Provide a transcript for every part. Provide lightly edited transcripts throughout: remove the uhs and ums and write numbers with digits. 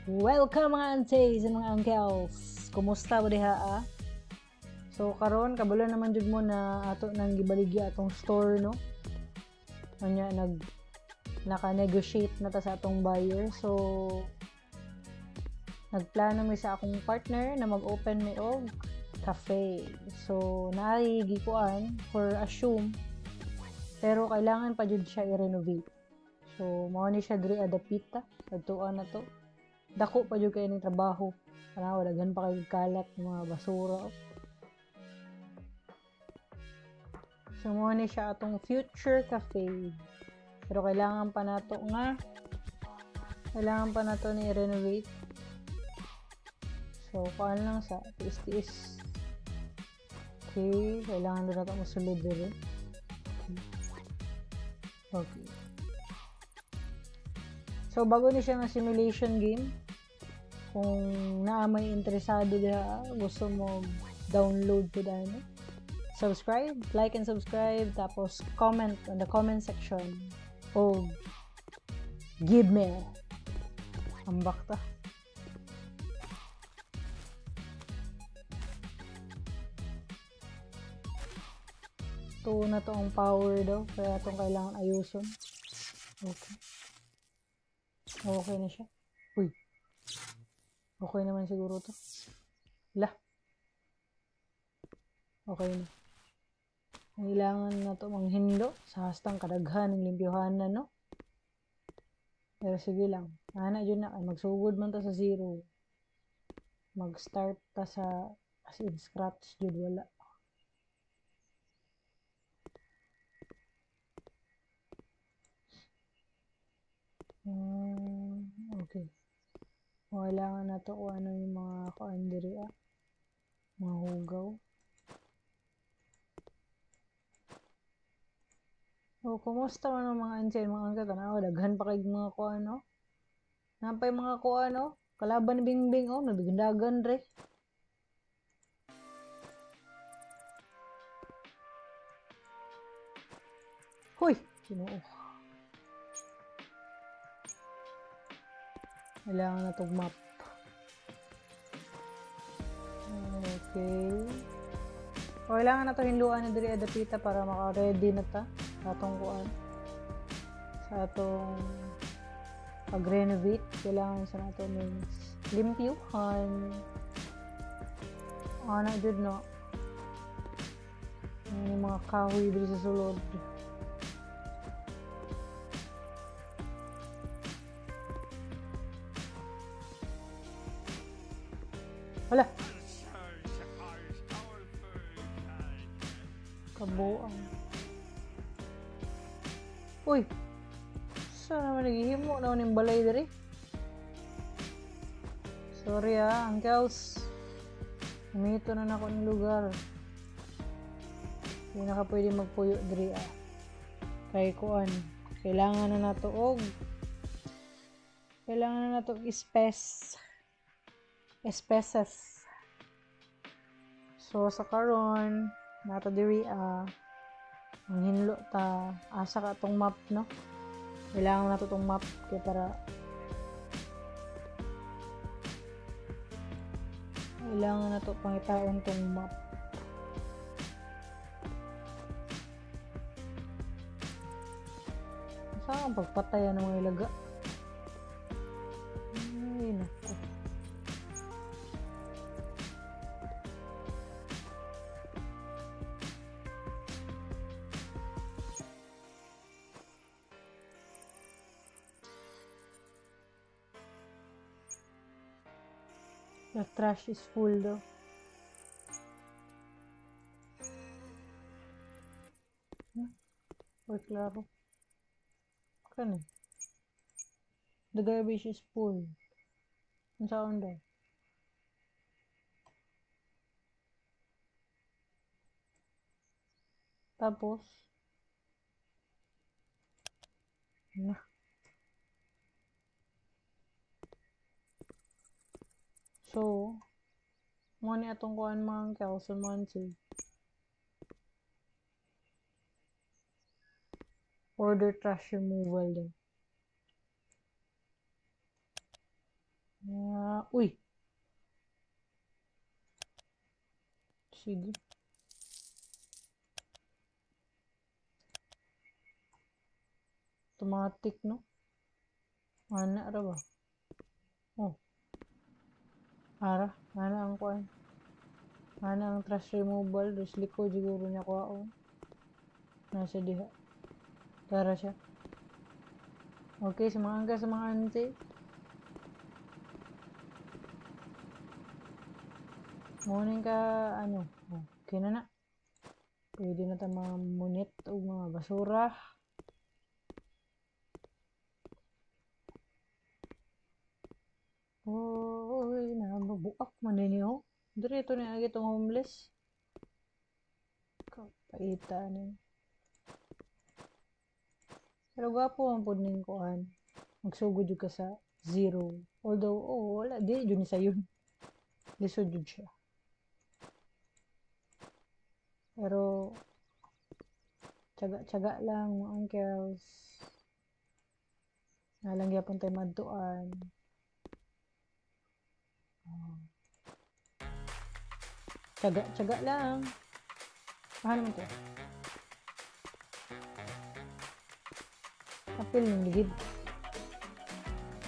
Welcome mga aunties and mga uncles. Kumusta ba diha ah? So karon kabalo naman jud mo na ato nang gibaligya atong store no. Anya naka-negotiate na ta sa atong buyer. So nagplano mi sa akong partner na mag-open mi og cafe. So naay gikuan for assume pero kailangan pa jud siya i-renovate. So mao ni siya diri adapita adtuan na to. Dako pa jud kay ni trabaho. Kana daghan pa kay kalat mga basura. So mo ni siya atong future cafe. Pero kailangan pa nato ni renovate. So paano lang sa tiis-tiis. Okay, kailangan na nato masulod diri. Okay. So bago ni siya nga simulation game, kung naa may interesado diha, gusto mo download po dahil, subscribe, like and subscribe, tapos comment on the comment section o give me ambak ta. Ito na to ang power daw, kaya itong kailangan ayuson. Okay. Okay na siya. Uy. Okay naman siguro to. Lah. Okay na. Kailangan na to manghindo sa hastang kadaghan ng limpyohan na no. Pero sige lang. Ana dyan na. Magsugod man ta sa zero. Mag-start ta sa as in scratch dyan wala. Okay. Kailangan na to kung ano yung mga kaandiri mga hugaw. So, kumusta man ang mga ansel, mga angkat, daghan pa kay mga kuano. Napay mga kuano, kalaban bingbing, nagdagan re. Hoy! Ginoo. Kailangan na itong map. Okay. Kailangan na ito hinluan na diri adapita para maka-ready na ta sa atong kuan. Sa atong pag-renovate. Kailangan sa nato ng limpyuhan. Ana jud no. Yung mga kahoy diri sa sulod. Wala. Kabuang. Uy. Saan naman naghihimo naman yung balay diri? Sorry uncles. Humito na ako ng lugar. Hindi na ka pwede magpuyo diri Kay kuan. Kailangan na nato og especies. So sa karon nato diri ang hinlo ta asa ka tong map no. Kailangan nato tong map kay para kailangan nato pangitaon tong map. Saan ang pagpatayan ng mga ilaga? Ay naku. The trash is full though. Uy, klaro. Kani? The garbage is full. Ang saan daw? Tapos? So, mo ni atong kuan mga Kelson Monty. Order trash removal din. Uy! Sige. Automatic, no? Ana ra ba? Oh. Ara. Ana ang kuan. Ana ang trash removal. Dos liko siguro niya kuwaon. Nasa diha. Tara siya. Okay, sa mga auntie. Morning ka, ano. Okay na na. Pwede na tayo mga munit o mga basura. Oy, nababuak man din yun. Dito na agad itong homeless. Kapaita na. Pero gwapo ang pudning kuhan. Magsugod yun ka sa 0. Although, wala. Di yun sa yun. Lisod yun siya. Pero, tsaga-tsaga lang mga uncles. Nalang yapon tayo maduan. Tsaga-tsaga lang. Paano mo ito? Apil ng ligid.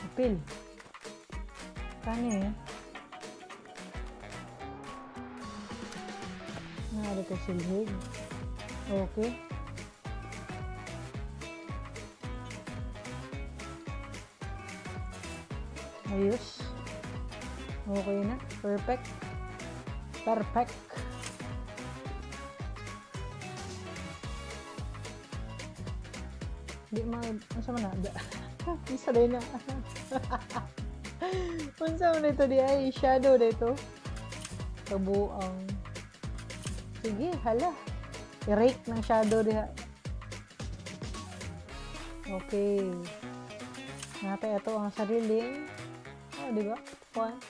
Apil. Kani eh. Nakada ko silhig. Okay. Ayos. Okay na. Perfect. Perfect. Di unsa man na? Isa din na. Unsa man ito di ay shadow dito. Kabuang. Sige, hala. I-rake ng shadow diha. Okay. Natay ito ang sariling. Di ba? Kuan.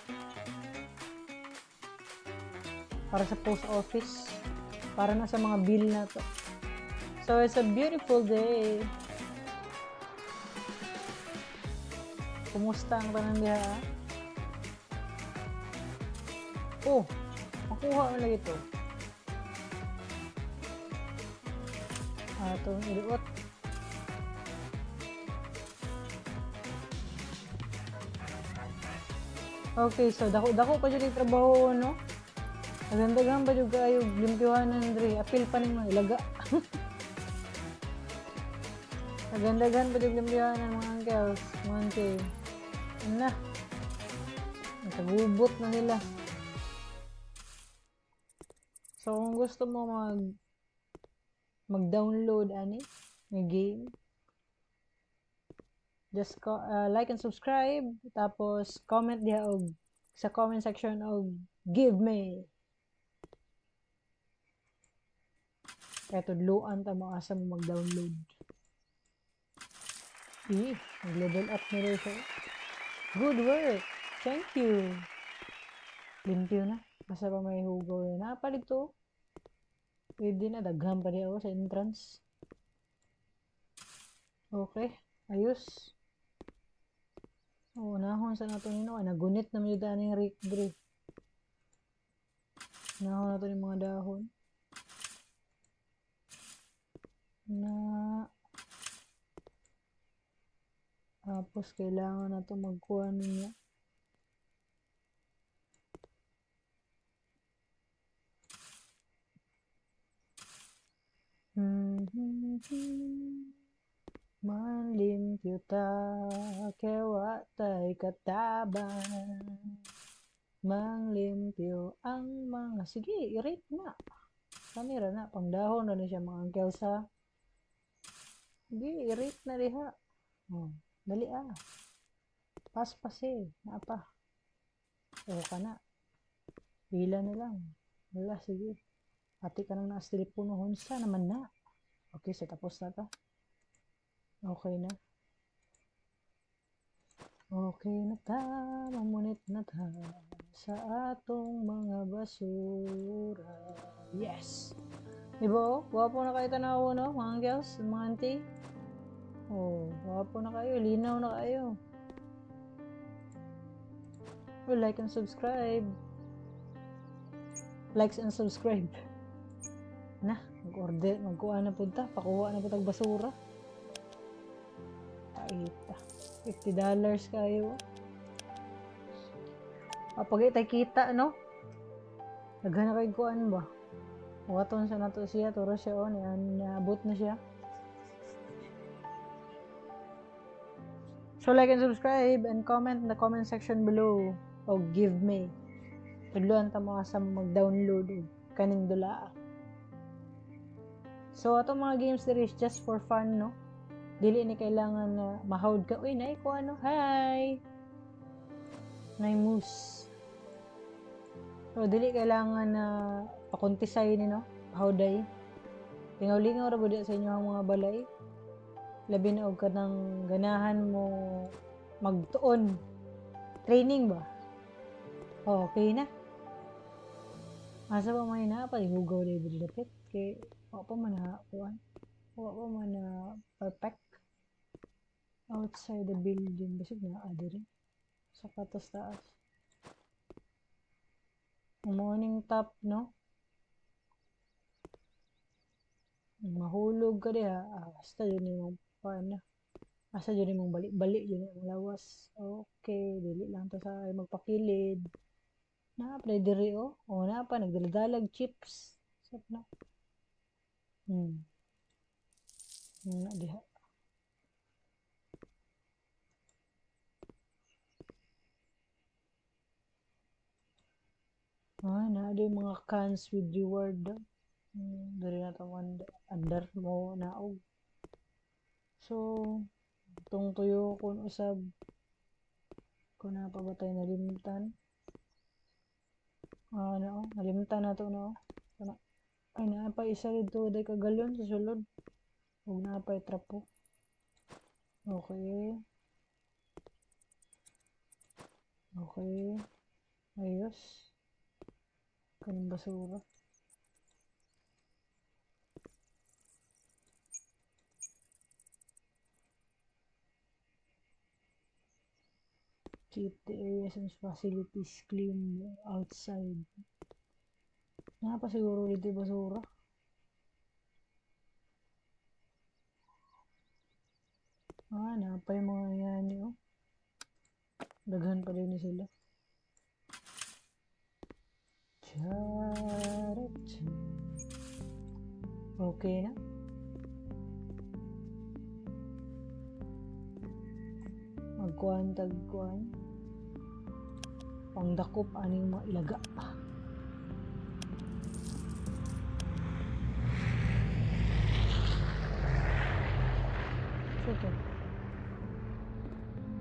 Para sa post office. Para na sa mga bill na to. So, it's a beautiful day. Kumusta ang tanan diha? Oh, makuha mo lagi ito. Ito, iliot. Okay, so dako pa dyan yung trabaho, no? Nagandagan pa dyan kayo, limpiyuhanan, Andre. Apil pa rin mga ilaga. Nagandagan pa dyan limpiyuhanan, mga uncles. Mga auntie. Ano na? Nagagubot na nila. So, kung gusto mo mag-download, ng game, just like and subscribe, tapos comment diha sa comment section og give me. Kaya tudluan ta mga asa mo mag-download. Nag-level up na rin siya. Good work! Thank you! Limpyo na. Basta pa may hugaw na. Napalig to. Pwede na. Dagham pa rin ako sa entrance. Okay. Ayos. Nahon sa nato nino. Nagunit na may daning Rick Dre. Nahon na to yung mga dahon. Tapos kailangan na to magkuha niya. Manlimpyo ta kewa tay kataban. Manglimpyo ang mga sige, i-rate na. Kanira na pangdahon na siya mga uncles ha. Sige, i-rate na diha. Dali Pas napa. Ka na. Pila na lang. Wala, sige. Ati ka nang naas telepono hunsa naman na. Okay, so tapos na ta. Okay na. Okay na ta. Mamunit na ta sa atong mga basura. Yes! Diba? Wapo na kayo tanaw, no? Mga girls, mga auntie. Wapo na kayo. Linaw na kayo. Like and subscribe. Likes and subscribe. Na, mag-order, magkuha na punta, pakuha na punta basura. Paita. $50 kayo. Kapag itay kita, no? Naghanap kayo kuhaan ba? Waton sa nato siya, turo siya o, naabot na siya. So like and subscribe and comment in the comment section below. O give me. Tudloan ta mga sa mag-download o kaning dula. So atong mga games there is just for fun, no? Dili ni kailangan na mahawd ka. Uy, nay ko ano? Hi! Nay moose. So dili kailangan na pakuntisay ni, no? Hawday. Lingaw-lingaw ra ba sa inyo ang mga balay? Labi na og kanang ganahan mo magtuon. Training ba? Okay na. Asa ba may na palihugaw na yung dapit? Kay wala pa man na kuwan. Wala pa man na perfect. Outside the building. Basig na adi rin. Sa katas taas. Morning top, no? Mahulog ka diha. Basta yun yung paano. Basta yun yung balik-balik. Yun yung lawas. Okay. Dili lang to sa magpakilid. Napalay diri o. O napa. Nagdaladalag chips. Sap na. Na diha. Na di mga cans with reward. Dari na itong under mo naog. So, itong tuyo kung usab kung napabatay na limtan. Nalimtan na ito, no? Ay, naapa isa dito. Day kagalon sa sulod. Huwag naapa trapo. Okay. Okay. Ayos. Kaning basura. Keep the areas and facilities clean outside. Pa siguro dito basura. Napa yung mga yan yun. Daghan pa rin sila. Okay na. Magkuhan tagkuhan. Pangdakop aning mga ilaga. So ito.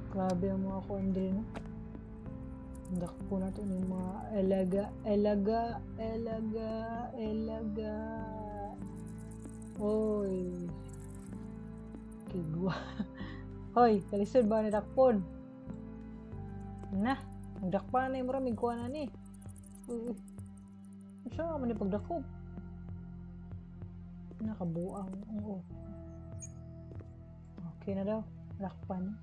Grabe ang mga kuandre, no? Pangdakop natin yung mga elaga. Oy. Kigwa. Hoy, kalisod ba ni dakpon? Na, magdakpa na yung maraming kuha na ni. Siya nga man yung pagdakop. Nakabuang. Oo. Okay na daw. Dakpan.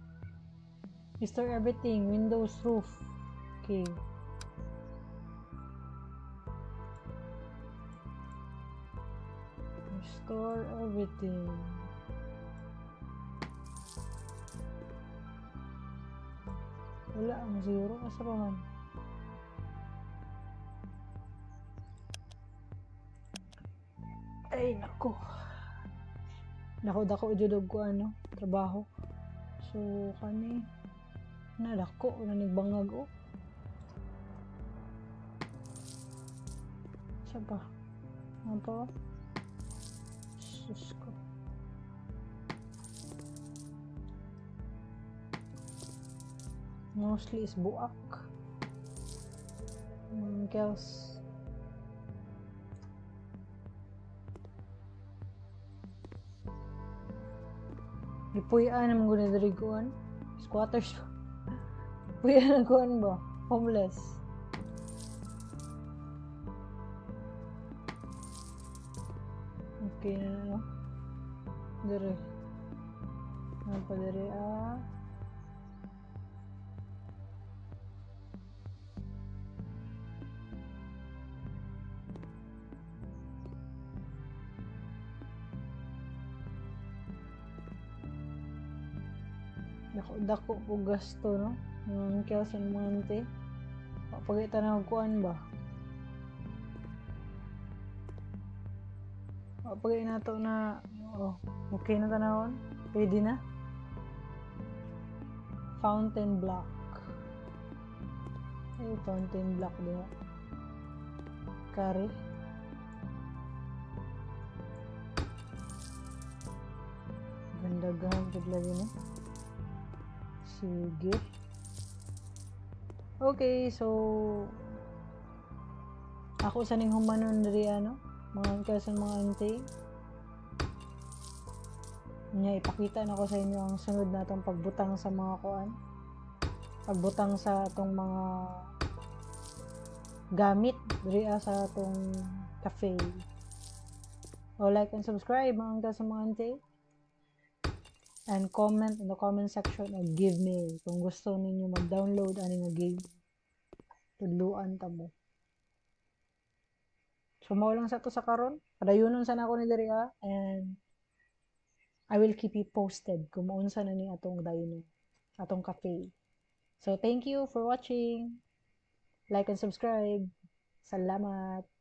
Restore everything. Windows, roof. Okay. Restore everything. Wala ang zero. Asa pa man? Ay, nako. Dako judog ko ano, trabaho. So, kani nadako na nagbangag o. Saba. Ano pa? Sus ko. Mostly is buak. Kels. Ipuyan naman guna dari kuan. Squatters. Ipuyan ang kuan ba? Homeless. Okay na no? Dari. Ano pa dari dako po gasto, no? Ang Kelson Monte. Pagkita na kuan ba? Pagkita na to na, okay na tanawon? Pwede na? Fountain Block. Fountain Block din. Curry. Ganda-ganda lagi na. Sige. Okay, so ako sa ning humanon diri mga kasan mga antay. Nya ipakita na ko sa inyo ang sunod natong pagbutang sa mga kuan. Pagbutang sa atong mga gamit diri sa atong cafe. Like and subscribe mga kasan mga antay. And comment in the comment section and give me kung gusto ninyo mag-download ani nga game. Tudluan ta mo. So mao lang sa to sa karon. Padayunon sana ako ni diri and I will keep you posted kung maunsa na ni atong dayon atong cafe. So thank you for watching. Like and subscribe. Salamat.